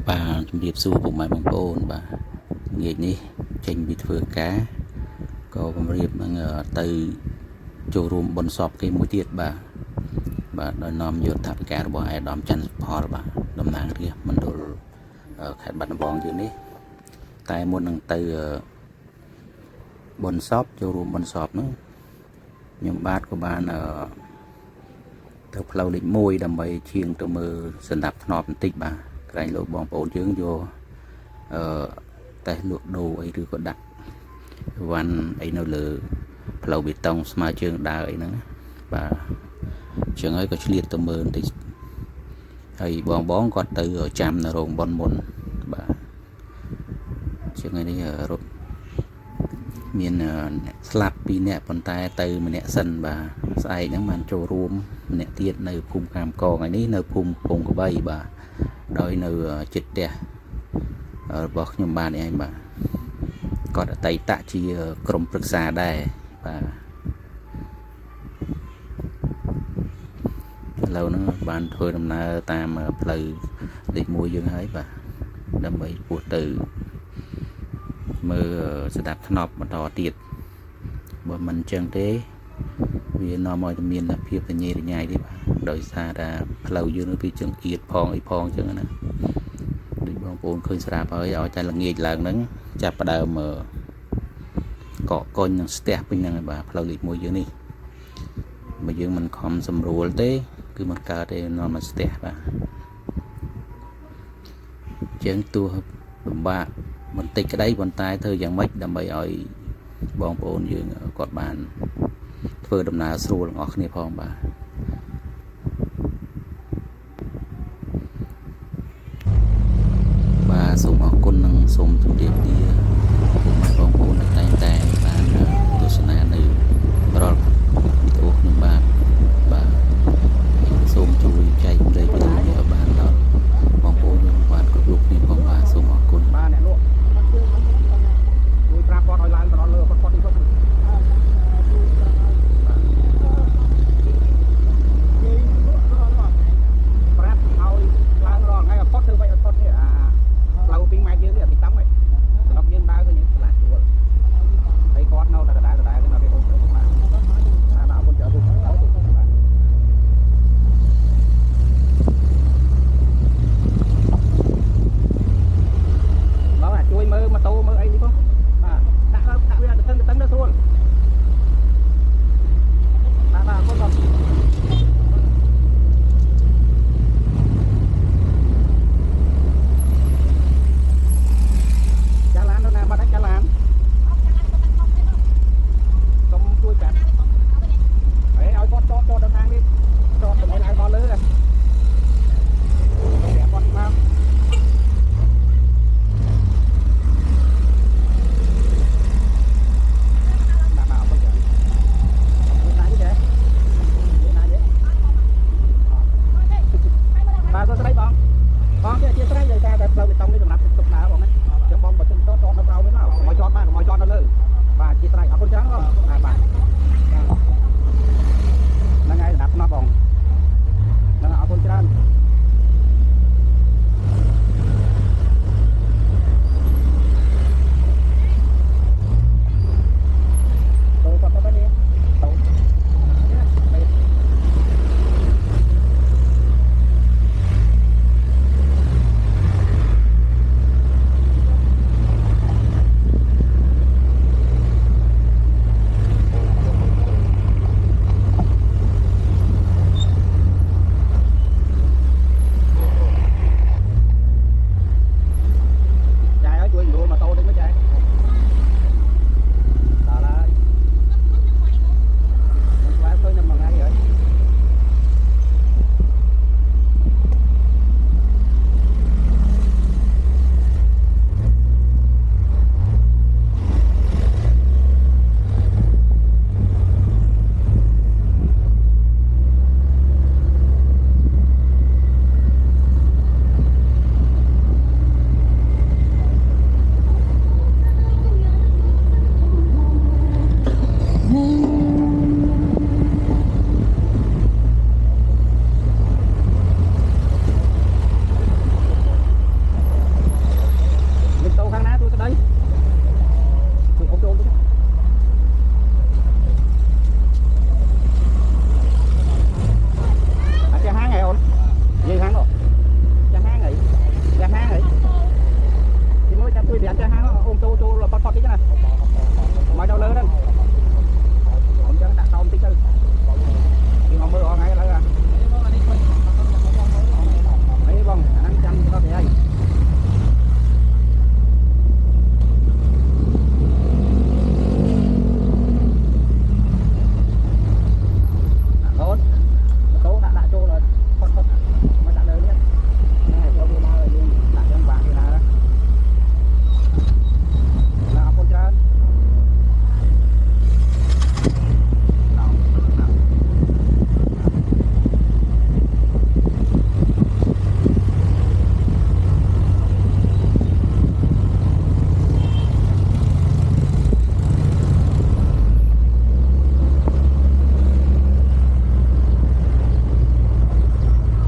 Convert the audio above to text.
bàជំរាបសួរពុកម៉ែបងប្អូនបាទងាកនេះចេញពីធ្វើការក៏គម្រាបនឹងទៅចូលរួមបុណ្យសពគេមួយទៀតបាទដោយនាំយកថវិការបស់អាយដាមច័ន្ទសុផលបាទតំណាងរាស្ត្រមណ្ឌលខេត្តបាត់ដំបងយើងនេះតែមុននឹងទៅបុណ្យសពចូលរួមបុណ្យសពនោះខ្ញុំបាទក៏បានទៅផ្លូវលេខ1ដើម្បីឈៀងទៅមើលសណ្ដាប់ធ្នាប់បន្តិចបាទក្រែងលោកបងប្អូនយើងយកតែលក់ដូរអីឬក៏ដាក់វ៉ាន់អីនៅលើផ្លូវបេតុងស្មើជើងដើរអីហ្នឹងបាទចឹងហើយក៏ឆ្លៀតទៅមើលបន្តិចហើយបងគាត់ទៅចាំនៅរោងបុណ្យមុនបាទចឹងហើយនេះរត់មានអ្នកស្លាប់2នាក់ប៉ុន្តែទៅម្នាក់សិនបាទស្អែកហ្នឹងបានចូលរួមម្នាក់ទៀតនៅភូមិកាមកងឯនេះនៅភូមិកំពង់ក្បីបាទដោយនៅចិត្តផ្ទះរបស់ខ្ញុំបាទនេះឯងបាទគាត់អតីតជាក្រុមប្រឹក្សាដែរបាទឥឡូវហ្នឹងបានធ្វើដំណើរតាមផ្លូវលេខ1យើងហើយបាទដើម្បីពោះទៅមើលស្ដាប់ធ្នាប់បន្តទៀតបើមិនអញ្ចឹងទេវានាំឲ្យមានភាពរញ៉េរញ៉ៃទេបាទដោយសារតែផ្លូវយើងវាចង្អៀតផងអីផងអញ្ចឹងណាដូចបងប្អូនឃើញស្រាប់ហើយឲ្យតែល្ងាចឡើងហ្នឹងចាប់ផ្ដើមកកកុញនឹងស្ទះពេញហ្នឹងហើយបាទផ្លូវលេខ1យើងនេះបើយើងមិនខំសម្រួលទេគឺមិនកើតទេនាំមកស្ទះបាទជាងទោះលំបាកបន្តិចក្តីប៉ុន្តែធ្វើយ៉ាងម៉េចដើម្បីឲ្យបងប្អូនយើងគាត់បានធ្វើដំណើរស្រួលទាំងអស់គ្នាផងបាទសូមអរគុណនិងសូមជម្រាបលាពុកម៉ែបងប្អូនដែលតែងតែបានទស្សនានៅ